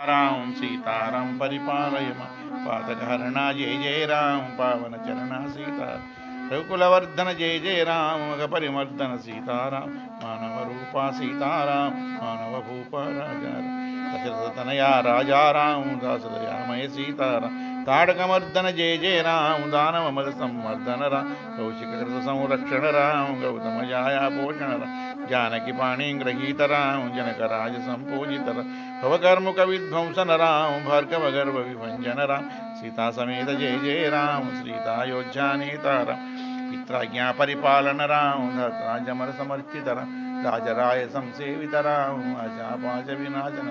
రాం సీతారాం పరిపాలయమ పాతకహరణ జయ జయ రాం పావన చరణ సీత రఘుకులవర్ధన జయ జయ రాం పరిమర్దన సీతారాం మానవ రూపా సీతారాం మానవ భూప రాజా దశరథతనయా రాజారాం దాసదయామయ సీతారాం తాడకమర్దన జయ జయ రాం దానవ మద సంవర్ధన రాం కౌశికృత సంరక్షణ రాం గౌతమయాయా పోషణ రాం జానకి పాణిం గ్రహీతరాం జనకరాజ సంపూజితర భవకర్ముక విధ్వంసన రాం భార్గవ గర్భ విభంజన రాం సీతా సమేత జయ జయ రాం శ్రీతాయోధ్యానేతారాం పిత్రాజ్ఞా పరిపాలన రాం రాజమర సమర్చితరాం రాజరాయ సంసేవితరాం ఆశాపాశ వినాశన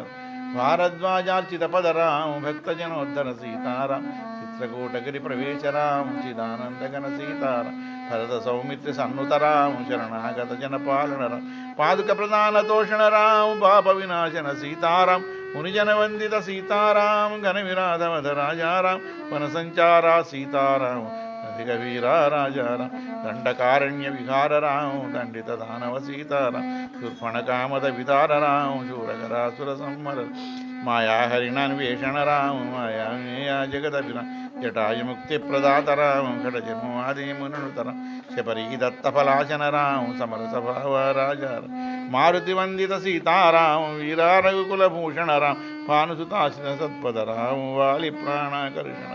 భారద్వాజార్చిత పదరాం భక్తజనోద్ధర సీతారాం చిత్రకూటగిరి ప్రవేశరాం చిదానందగణ సీతారాం భరత సౌమిత్రి సన్నుతరాం శరణాగత జనపాలనరాం పాదుక ప్రధాన తోషణరాం పాప వినాశన సీతారాం మునిజన వందిత సీతారాం ఘన విరాధవధ రాజారాం వన సంచారా సీతారాం అధిక వీరా రాజారాం దండకారణ్య విహారరాం దండిత దానవ సీతారాం శూర్పణ కామద వితారరాం శూరకరాసుర సంమర మాయాహరిణాన్వేషణ రామ మాయామేయా జగదభిరా జటాయుముక్తి ప్రదాతరాం ఖడజన్మాదిమునుతరం శబరీ దత్తఫలాశన రాం సమరసభావ రాజారాం మారుతి వందిత సీతారాం వీరా రఘుకులభూషణ రాం భానుసుతాశిత సత్పదరాం వాలి ప్రాణాకర్షణ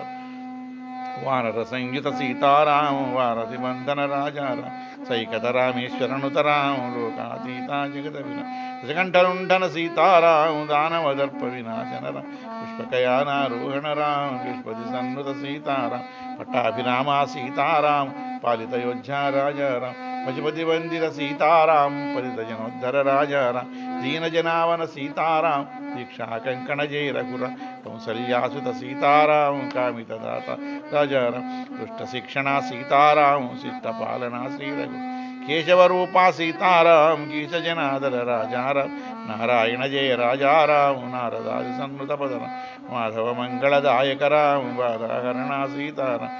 వానర సంయుత సీతారాం వారధి వందన రాజారాం సైకత రామేశ్వరనుతరాం లోకాతీతా జగదవిన దశకంఠలుంఠన సీతారాం దానవదర్ప వినాశనరాం పుష్పకయానారోహణరాం పుష్పతి సన్నుత సీతారాం పట్టాభిరామా సీతారాం పాలితయోధ్యా రాజారాం పశుపతి వందిత సీతారాం పరిత జనోద్ధర రాజారాం దీనజనావన సీతారాం దీక్షా కంకణ జయ రఘుర కౌసల్యాసుత సీతారాం కామితదాత రాజారాం దుష్ట శిక్షణ సీతారాం శిష్టపాలన శ్రీరఘు కేశవరూపా సీతారాం కీశజనాదర రాజారాం నారాయణ జయ రాజారాం నారదాది సన్నుత పదరం మాధవ మంగళదాయకరాం బాధాహరణ సీతారాం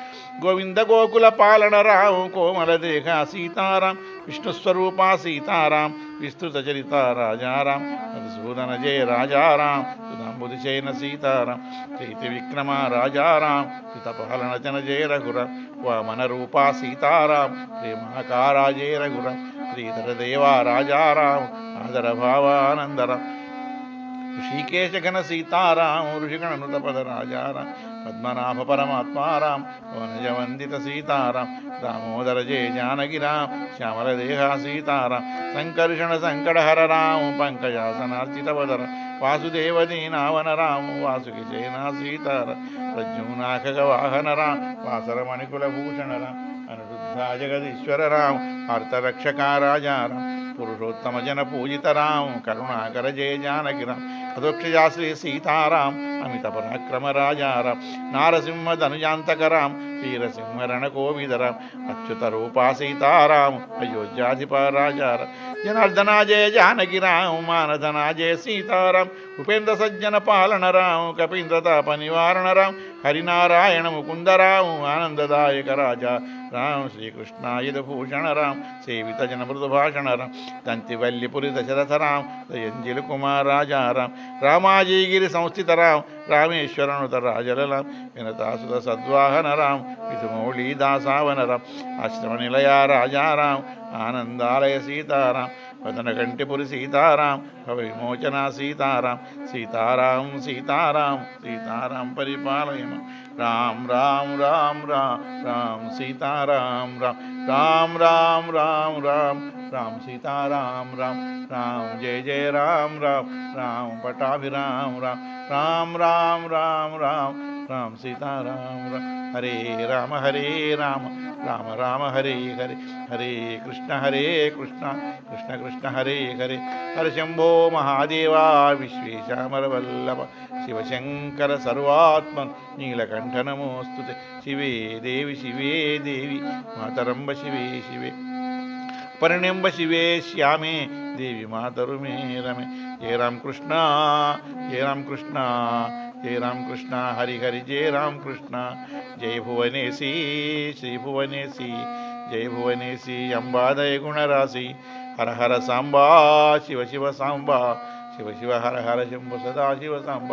గోవింద గోకుల పాలన రాం కోమల దేహ సీతారాం విష్ణుస్వరూపా సీతారాం విస్తృత చరిత రాజారాం మధుసూదన జయ రాజారాం సుధాంబుధిశయన సీతారాం ప్రీతి విక్రమ రాజారాం పితపాలన జన జయ రఘురాం వామన రూపా సీతారాం ప్రేమాకారా జయ రఘురాం శ్రీధర దేవా రాజారాం ఆదర భావానందరాం ఋషికేశఘన సీతారాం ఋషిగణనుతపద రాజారాం పద్మనాభ పరమాత్మారాం వనజ వందిత సీతారాం దామోదర జయ జానగిరాం శ్యామలదేహ సీతారాం సంకర్షణ సంకటహర రాం పంకజాసనార్చితవదర వాసుదేవదీనావన రాం వాసుకి జయనా సీతారాం ప్రజ్ఞూనాఖగ వాహన రాం వాసరమణికుల భూషణ రాం అనురుద్ధా జగదీశ్వర రాం అర్థరక్షక రాజారాం పురుషోత్తమ జన పూజితరాం కరుణాకర జయ జానకిరాం అదోక్షజా శ్రీ సీతారాం అమిత పరాక్రమ రాజారాం నారసింహ ధనుజాంతకరాం వీరసింహరణ కోవిదరాం అచ్యుత రూపా సీతారాం అయోధ్యాధిప రాజారాం జనార్దనా జయ జానకిరాం మానధనా జయ సీతారాం ఉపేంద్ర సజ్జన పాలన రాం కపీంద్రతాప నివారణ రాం హరినారాయణ ముకుందరాం ఆనందదాయక రాజా రాం శ్రీకృష్ణాయుధభూషణ రాం సేవిత జన మృదుభాషణ రాం దంతివల్లిపురి దశరథరాం దయంజిలు కుమార్ రాజారాం రామాజీగిరి సంస్థితరాం రామేశ్వరనుత రాజలరాం వినతాసుత సద్వాహన రాం విధుమౌళీ దాసావనరాం ఆశ్రమ నిలయ రాజారాం ఆనందాలయ సీతారాం వదనకంటిపురి సీతారాం భవవిమోచన సీతారాం సీతారాం సీతారాం సీతారాం పరిపాలయమ రాం రాం రాం రాం రాం సీతారాం రాం రాం రాం రాం రాం రాం సీతారాం రాం రాం జయ జయ రాం రాం రాం పటాభిరాం రాం రాం రాం రాం రాం రాం సీతారాం రాం హరే రామ రామ రామ హరే హరే హరే కృష్ణ కృష్ణ కృష్ణ హరే హరే హర శంభో మహాదేవా విశ్వేశామరవల్లభ శివశంకర సర్వాత్మ నీలకంఠ నమోస్తుతే శివే దేవి మాతరంబ శివే శివే పరిణంబ శివే శ్యామే దేవి మాతరు మే రమే జయ రామ కృష్ణ జయ రామ కృష్ణ జయ రామ కృష్ణ హరి హరి జయ రామ కృష్ణ జయ భువనేశీ శ్రీ భువనేశీ జయ భువనేశీ అంబాదయ గుణరాశి హర హర సాంబా శివ శివ సాంబా శివ శివ హర హర శంభు సదా శివ సాంబ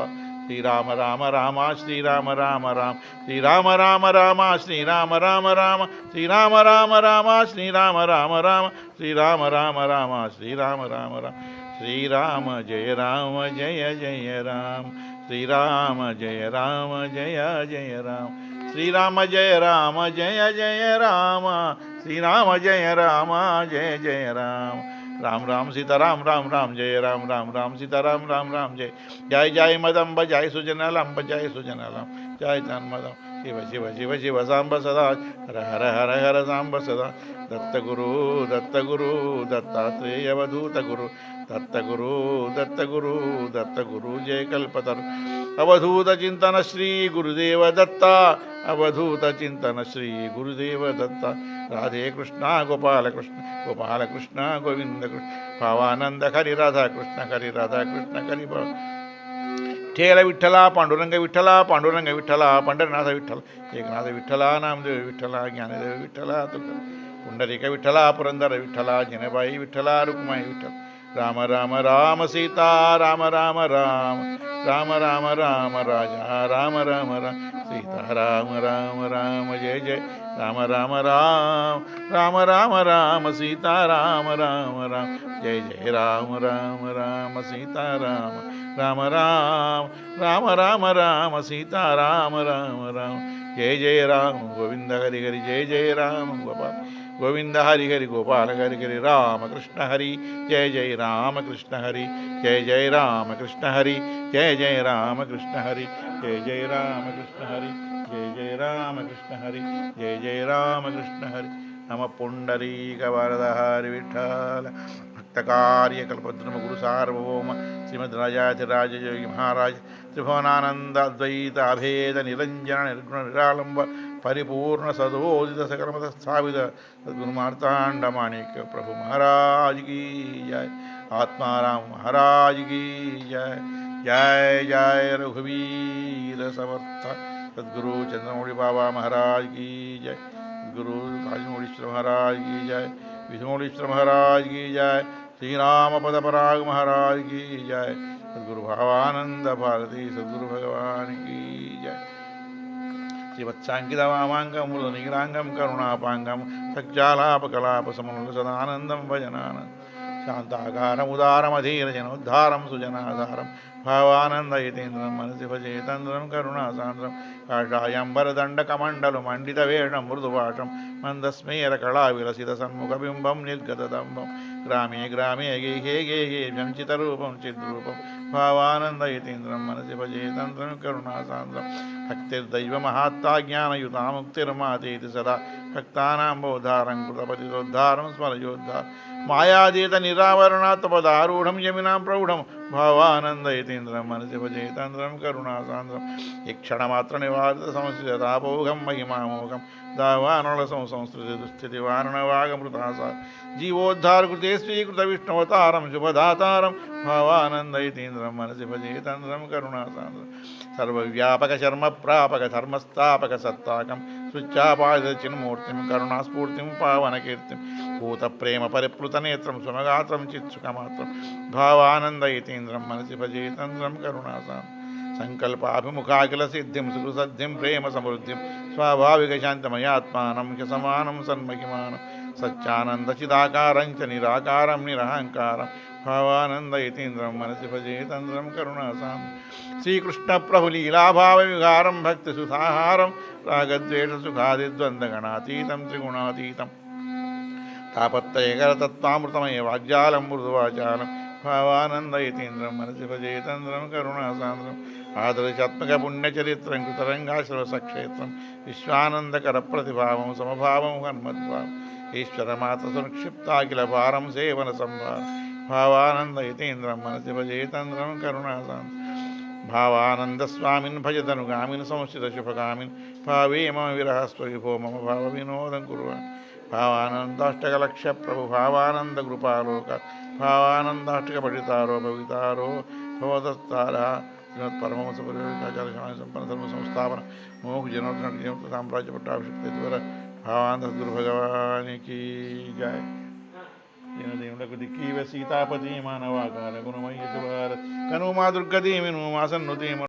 శ్రీరామ రామ రామ శ్రీరామ రామ రామ శ్రీరామ రామ రామ శ్రీరామ రామ రామ శ్రీరామ రామ రామ శ్రీరామ రామ రామ శ్రీరామ రామ రామ శ్రీరామ రామ రామ శ్రీరామ జయ రామ జయ జయ రామ శ్రీరామ జయ రామ జయ జయ రామ శ్రీరామ జయ రామ జయ జయ రామ శ్రీరామ జయ రామ జయ జయ రామ राम राम सीताराम राम राम जय राम राम राम सीताराम राम राम जय जय जय मदम्ब जय सुजनलंब जय सुजनलम जय तन्मदम शिव शिव शिव शिव सांब सदा हर हर हर हर सांब सदा दत्तगुरु दत्तगुरु दत्तात्रेयवधूत गुरु दत्तगुरु दत्तगुरु दत्तगुरु जय कल्पतर अवधूत चिंतन श्री गुरुदेव दत्ता अवधूत चिंतन श्री गुरुदेव दत्ता राधे कृष्ण गोपाल कृष्ण गोपाल कृष्ण गोविंद कृष्ण भावानंद हरि राधा कृष्ण हरि ठेल विठ्ठला पांडुरंग विठ्ठला पांडुरंग विठ्ठला पंढरनाथ विठ्ठल एकनाथ विठ्ठला नामदेव विठ्ठला ज्ञानदेव विठ्ठला तुका पुंडरीक विठ्ठला पुरंदर विठ्ठला जिनबाई विठ्ठला रुक्माई विठ्ठल राम राम राम सीता राम राम राम राम राम राम राजा राम राम राम सीता राम राम राम जय जय राम राम राम राम राम राम सीता राम राम राम जय जय राम राम राम सीता राम राम राम राम राम राम सीता राम राम राम जय जय राम गोविंद हरि हरि जय जय राम गोपाल गोविंद हरि हरि गोपाल हरि हरि राम कृष्ण हरि जय जय राम कृष्ण हरि जय जय राम कृष्ण हरि जय जय राम कृष्ण हरि जय जय राम कृष्ण हरि जय जय राम कृष्ण हरि जय जय राम कृष्ण हरि नम पुंडरीक वरद हरि विठ्ठल भक्तकार्य कल्पद्रुम गुरु सार्वभौम श्रीमद् राजाधिराज योगी महाराज त्रिभुवनानंद अद्वैत अभेद निरंजन निर्गुण निरालंब परिपूर्ण सदोदित सकलमत स्थापित सद्गुरु मार्तांड माणिक्य प्रभु महाराज की जय आत्माराम महाराज की जय जय जय रघुवीर समर्थ सद्गुरु चंद्रमौली बाबा महाराज की जय सद्गुरु कालीमौलीश्वर महाराज की जय विष्णुमौलीश्वर महाराज की जय श्री राम पद पराग महाराज की जय सद्गुरु भावानंद भारती सद्गुरु भगवान की जय श्रीवत्साङ्कितवामाङ्गं मृदुनिग्राङ्गं करुणापाङ्गं सज्जालापकलापसमनुसदानन्दं भजनानन्दं शान्ताकारमुदारमधीरजनोद्धारं सुजनाधारं भावानन्दयतीन्द्रं मनसि भजेतन्द्रं करुणासान्द्रं काषायम्बरदण्डकमण्डलमण्डितवेषं मृदुभाषं मन्दस्मेरकलाविलसितसन्मुखबिम्बं निर्गतदम्बं ग्रामे ग्रामे गेहे गेहे व्यञ्चितरूपं चिद्रूपं भावानन्दयतीन्द्रं मनसि भजेतन्द्रं करुणासान्द्रं भक्तिर्दैवमहात्ता ज्ञानयुता मुक्तिर्मातेति सदा भक्तानां बोधारं कृतपतिरोद्धारं स्मरयोद्धार मायादीत निरावरणात्पदारूढं यमिनां प्रौढं भावानन्दयतीन्द्रं मनसि भजेतन्द्रं करुणासान्द्रं यक्षणमात्रनिवारित संस्थिततापोघं महिमामोघं दावानलसं संस्कृति दुस्थितिवारणवागमृतासा जीवोद्धार कृते स्वीकृतविष्णुवतारं शुभदातारं भावानन्दयतीन्द्रं मनसि भजेतन्द्रं करुणासान्द्रं सर्वव्यापक शर्म प्रापक धर्मस्थापक सत्ताकं सुच्चापादितचिन्मूर्तिं करुणास्फूर्तिं पावनकीर्तिं भूतप्रेम परिप्लुतनेत्रं सुमगात्रं चित्सुखमात्रं भावानन्दयतीन्द्रं मनसि भजेतन्द्रं करुणासान्द्रं संकल्पाभिमुखाखिलसिद्धिं सुखसद्धिं प्रेम समृद्धिं स्वाभाविकशान्तमयात्मानं ह्यसमानं सन्महिमानं सच्चानन्दचिदाकारं च निराकारं निरहङ्कारं भावानन्दयतीन्द्रं मनसि भजेतन्द्रं करुणासान्द्रं श्रीकृष्णप्रभुलीलाभावविहारं भक्तिसुधाहारं रागद्वेषसुखादिद्वन्द्वगणातीतं त्रिगुणातीतं तापत्रयकरतत्त्वामृतमयवाग्जालं मृदुवाचालं भावानन्दयतीन्द्रं मनसि भजेतन्द्रं करुणासान्द्रं आदर्शात्मकपुण्यचरित्रं कृतरङ्गाश्रवसक्षेत्रं विश्वानन्दकरप्रतिभावं समभावं हन्मद्भावम् ईश्वरमात्रसंक्षिप्ताखिलभारं सेवनसंभारं भावानन्दयतीन्द्रं मनसि भजेतन्द्रं करुणासान्द्रं भावानन्दस्वामिन् भजतनुगामिन् संस्थितशुभगामिन् भावे मम विरहस्वविभो मम भावविनोदं कुर्वन् भावानन्दाष्टकलक्षप्रभु भावानन्दकृपालोक भावानन्दाष्टकपठितारो भवितारो भवदत्तारः श्रीमत्परमहंसपरिव्राजकाचार्य सम्पन्न धर्मसंस्थापन मोक्षजनोद्धरण साम्राज्यपट्टाभिषिक्तेश्वर भावानंद गुरु भगवान की जय दीनदेवुలకు దిక్కీవ సీతాపతి మానవాకార గుణమయ్య కనుమా దుర్గదేవి నుమా సన్నుతి